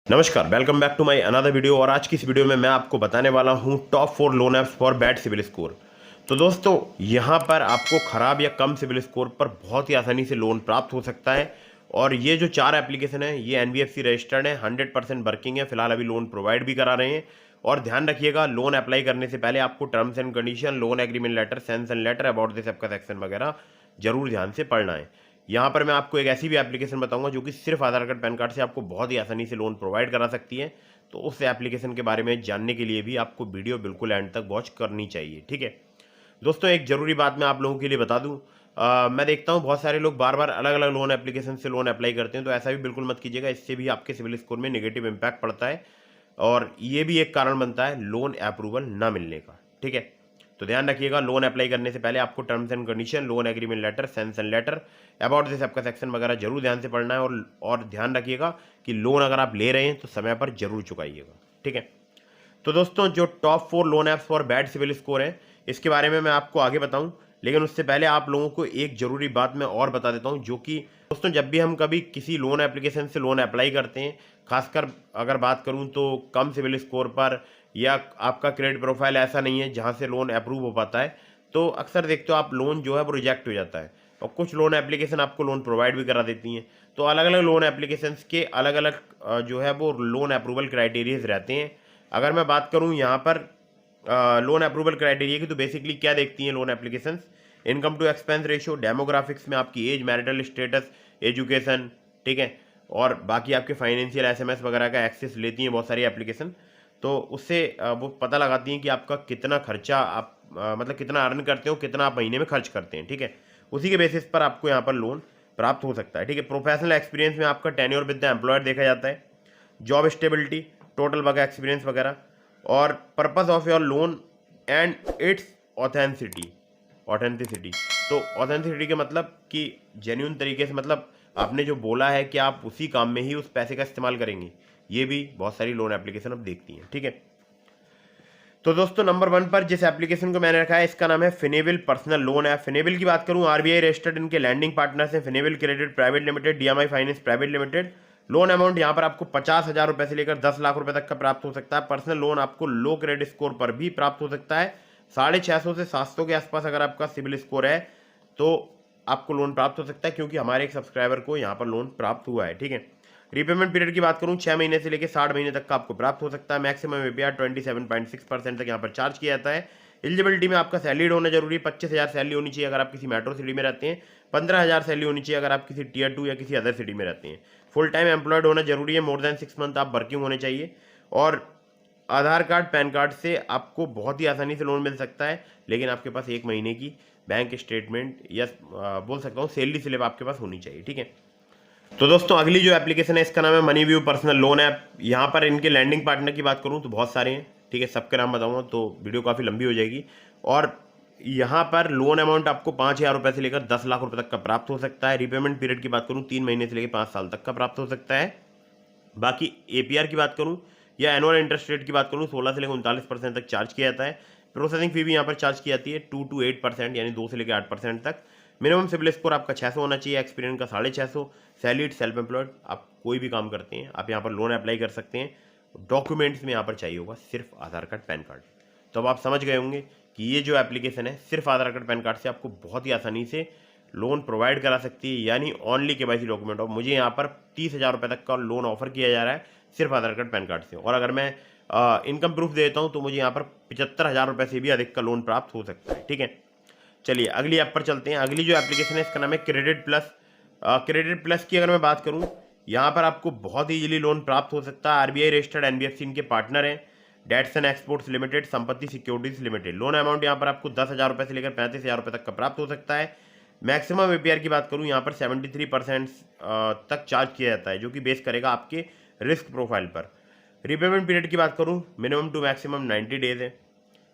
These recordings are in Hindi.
नमस्कार, welcome back to my another video. और आज की इस वीडियो में मैं आपको बताने वाला हूं top 4 loan apps for bad CIBIL score. तो दोस्तों, यहां पर आपको खराब या कम सिविल स्कोर पर बहुत ही आसानी से लोन प्राप्त हो सकता है। और ये जो 4 एप्लीकेशन है ये एनबीएफसी रजिस्टर्ड है, 100% वर्किंग है, फिलहाल अभी लोन प्रोवाइड भी करा रहे हैं। और ध्यान रखिएगा, लोन अप्लाई करने से पहले आपको terms and condition, loan agreement letter, sanction letter, about this app का सेक्शन वगैरह जरूर ध्यान से पढ़ना है। यहाँ पर मैं आपको एक ऐसी भी एप्लीकेशन बताऊंगा जो कि सिर्फ आधार कार्ड पैन कार्ड से आपको बहुत ही आसानी से लोन प्रोवाइड करा सकती है। तो उस एप्लीकेशन के बारे में जानने के लिए भी आपको वीडियो बिल्कुल एंड तक वॉच करनी चाहिए, ठीक है दोस्तों। एक जरूरी बात मैं आप लोगों के लिए बता दूं, मैं देखता हूं बहुत सारे लोग बार बार अलग अलग लोन एप्लीकेशन से लोन अप्लाई करते हैं, तो ऐसा भी बिल्कुल मत कीजिएगा। इससे भी आपके सिविल स्कोर में नेगेटिव इम्पैक्ट पड़ता है और ये भी एक कारण बनता है लोन अप्रूवल ना मिलने का, ठीक है। तो ध्यान रखिएगा, लोन अप्लाई करने से पहले आपको terms and condition, loan agreement letter, sanction letter, about this आपका सेक्शन वगैरह जरूर ध्यान से पढ़ना है। और ध्यान रखिएगा कि लोन अगर आप ले रहे हैं तो समय पर जरूर चुकाइएगा, ठीक है। तो दोस्तों, जो top 4 loan apps for bad CIBIL score है इसके बारे में मैं आपको आगे बताऊं, लेकिन उससे पहले आप लोगों को एक जरूरी बात मैं और बता देता हूं, जो कि दोस्तों जब भी हम कभी किसी लोन एप्लीकेशन से लोन अप्लाई करते हैं, खासकर अगर बात करूं तो कम सिविल स्कोर पर, या आपका क्रेडिट प्रोफाइल ऐसा नहीं है जहां से लोन अप्रूव हो पाता है, तो अक्सर देखते हो आप लोन जो है वो रिजेक्ट हो जाता है। और कुछ लोन एप्लीकेशन आपको लोन प्रोवाइड भी करा देती हैं। तो अलग अलग लोन एप्लीकेशंस के अलग अलग जो है वो लोन अप्रूवल क्राइटेरियाज रहते हैं। अगर मैं बात करूं यहाँ पर लोन अप्रूवल क्राइटेरिया की, तो बेसिकली क्या देखती हैं loan applications? Income to expense ratio, demographics में आपकी एज, मैरिटल स्टेटस, एजुकेशन, ठीक है। और बाकी आपके फाइनेंशियल एसएमएस वगैरह का एक्सेस लेती हैं बहुत सारी एप्लीकेशन। तो उससे वो पता लगाती हैं कि आपका कितना खर्चा आप मतलब कितना अर्न करते हो, कितना आप महीने में खर्च करते हैं, ठीक है। उसी के बेसिस पर आपको यहाँ पर लोन प्राप्त हो सकता है, ठीक है। प्रोफेशनल एक्सपीरियंस में आपका टेन्योर विद द एम्प्लॉयर देखा जाता है, job stability, total work experience वगैरह, और purpose of your loan and it's authenticity. Authenticity तो ऑथेंटिसिटी के मतलब कि जेन्यून तरीके से, मतलब आपने जो बोला है कि आप उसी काम में ही उस पैसे का इस्तेमाल करेंगे। ये भी बहुत सारी लोन एप्लीकेशन अब देखती हैं, ठीक है। तो दोस्तों, नंबर 1 पर जिस एप्लीकेशन को मैंने रखा है इसका नाम है Finable personal loan app. Finable की बात करूं, आरबीआई रजिस्टर्ड इनके लैंडिंग पार्टनर्स हैं, Finable credit private limited, DMI finance private limited. Loan amount यहाँ पर आपको 50,000 रुपए से लेकर 10 लाख रुपए तक का प्राप्त हो सकता है। पर्सनल लोन आपको लो क्रेडिट स्कोर पर भी प्राप्त हो सकता है। 650 से 700 के आसपास अगर आपका सिविल स्कोर है तो आपको लोन प्राप्त हो सकता है, क्योंकि हमारे एक सब्सक्राइबर को यहाँ पर लोन प्राप्त हुआ है, ठीक है। रीपेमेंट पीरियड की बात करूं, 6 महीने से लेकर 60 महीने तक का आपको प्राप्त हो सकता है। मैक्सिमम एपीआर 27.6% तक यहाँ पर चार्ज किया जाता है। एलिजिबिलिटी में आपका सैलरीड होना जरूरी है, 25,000 सैलरी होनी चाहिए अगर आप किसी मेट्रो सिटी में रहते हैं, 15,000 सैलरी होनी चाहिए अगर आप किसी टीयर 2 या किसी अदर सिटी में रहते हैं। फुल टाइम एम्प्लॉयड होना जरूरी है, मोर देन 6 मंथ आप वर्किंग होने चाहिए। और आधार कार्ड पैन कार्ड से आपको बहुत ही आसानी से लोन मिल सकता है, लेकिन आपके पास 1 महीने की बैंक स्टेटमेंट या बोल सकता हूँ सैलरी स्लिप आपके पास होनी चाहिए, ठीक है। तो दोस्तों, अगली जो एप्लीकेशन है इसका नाम है money view personal loan app. यहाँ पर इनके लैंडिंग पार्टनर की बात करूँ तो बहुत सारे हैं, ठीक है। सबके नाम बताऊंगा तो वीडियो काफ़ी लंबी हो जाएगी। और यहाँ पर लोन अमाउंट आपको 5,000 रुपये से लेकर 10 लाख रुपए तक का प्राप्त हो सकता है। रिपेमेंट पीरियड की बात करूँ 3 महीने से लेकर 5 साल तक का प्राप्त हो सकता है। बाकी एपीआर की बात करूँ या एनुअल इंटरेस्ट रेट की बात करूँ, 16 से लेकर 39% तक चार्ज किया जाता है। प्रोसेसिंग फी भी यहाँ पर चार्ज की जाती है 2 to 8%, यानी 2 से लेकर 8% तक। मिनिमम सिविल स्कोर आपका 600 होना चाहिए, एक्सपीरियंस का 650, सैलरीड, सेल्फ एम्प्लॉयड, आप कोई भी काम करते हैं आप यहाँ पर लोन अप्लाई कर सकते हैं। डॉक्यूमेंट्स में यहाँ पर चाहिए होगा सिर्फ आधार कार्ड पैन कार्ड। तो अब आप समझ गए होंगे कि ये जो एप्लीकेशन है सिर्फ आधार कार्ड पैन कार्ड से आपको बहुत ही आसानी से लोन प्रोवाइड करा सकती है, यानी ओनली केवाईसी डॉक्यूमेंट। और मुझे यहाँ पर 30,000 रुपये तक का लोन ऑफर किया जा रहा है सिर्फ आधार कार्ड पैन कार्ड से। और अगर मैं इनकम प्रूफ देता हूँ तो मुझे यहाँ पर 75,000 रुपये से भी अधिक का लोन प्राप्त हो सकता है, ठीक है। चलिए अगली ऐप पर चलते हैं। अगली जो एप्लीकेशन है इसका नाम है क्रेडिट प्लस। क्रेडिट प्लस की अगर मैं बात करूँ, यहाँ पर आपको बहुत ही इजीली लोन प्राप्त हो सकता है। आरबीआई रजिस्टर्ड एनबीएफसी इनके पार्टनर हैं, डेट्सन एक्सपोर्ट्स लिमिटेड, संपत्ति सिक्योरिटीज लिमिटेड। लोन अमाउंट यहाँ पर आपको 10,000 रुपये से लेकर 35,000 रुपये तक का प्राप्त हो सकता है। मैक्सिमम एपीआर की बात करूँ यहाँ पर 73% तक चार्ज किया जाता है, जो कि बेस करेगा आपके रिस्क प्रोफाइल पर। रिपेमेंट पीरियड की बात करूँ, मिनिमम टू मैक्सिमम 90 डेज है।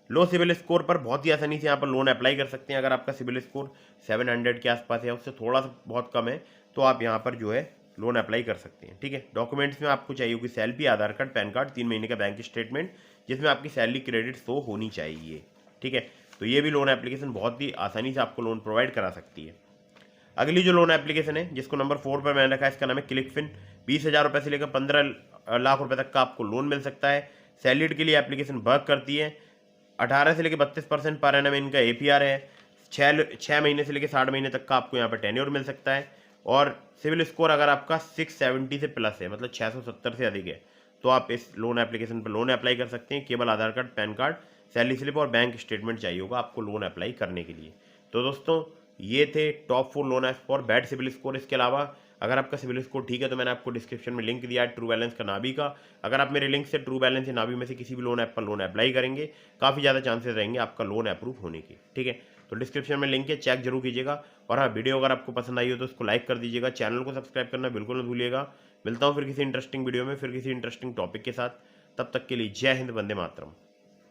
लो सिविल स्कोर पर बहुत ही आसानी से यहाँ पर लोन अप्लाई कर सकते हैं। अगर आपका सिविल स्कोर 700 के आसपास है, उससे थोड़ा सा बहुत कम है, तो आप यहाँ पर जो है लोन अप्लाई कर सकते हैं, ठीक है। डॉक्यूमेंट्स में आपको चाहिए होगी सैलरी, आधार कार्ड, पैन कार्ड, 3 महीने का बैंक स्टेटमेंट जिसमें आपकी सैलरी क्रेडिट शो होनी चाहिए, ठीक है। तो ये भी लोन एप्लीकेशन बहुत ही आसानी से आपको लोन प्रोवाइड करा सकती है। अगली जो लोन एप्लीकेशन है जिसको नंबर 4 पर मैंने रखा है इसका नाम है क्लिकफिन। 20,000 रुपये से लेकर 15 लाख रुपए तक का आपको लोन मिल सकता है। सैलरीड के लिए एप्लीकेशन वर्क करती है। 18 से लेकर 32% पर एनम इनका APR है। 6 महीने से लेकर 60 महीने तक का आपको यहाँ पर टेन्योर मिल सकता है। और सिविल स्कोर अगर आपका 670 से प्लस है, मतलब 670 से अधिक है, तो आप इस लोन एप्लीकेशन पर लोन अप्लाई कर सकते हैं। केवल Aadhaar card, PAN card, salary slip और बैंक स्टेटमेंट चाहिए होगा आपको लोन अप्लाई करने के लिए। तो दोस्तों ये थे top 4 loan apps for bad CIBIL score. इसके अलावा अगर आपका सिविल स्कोर ठीक है तो मैंने आपको डिस्क्रिप्शन में लिंक दिया है ट्रू बैलेंस का, नाभी का। अगर आप मेरे लिंक से ट्रू बैलेंस या नाभी में से किसी भी लोन ऐप पर लोन अप्लाई करेंगे, काफ़ी ज़्यादा चांसेस रहेंगे आपका लोन अप्रूव होने के। ठीक है, तो डिस्क्रिप्शन में लिंक है, चेक जरूर कीजिएगा। और हाँ, वीडियो अगर आपको पसंद आई हो तो उसको लाइक कर दीजिएगा, चैनल को सब्सक्राइब करना बिल्कुल न भूलिएगा। मिलता हूँ फिर किसी इंटरेस्टिंग वीडियो में, फिर किसी इंटरेस्टिंग टॉपिक के साथ। तब तक के लिए जय हिंद, वंदे मातरम।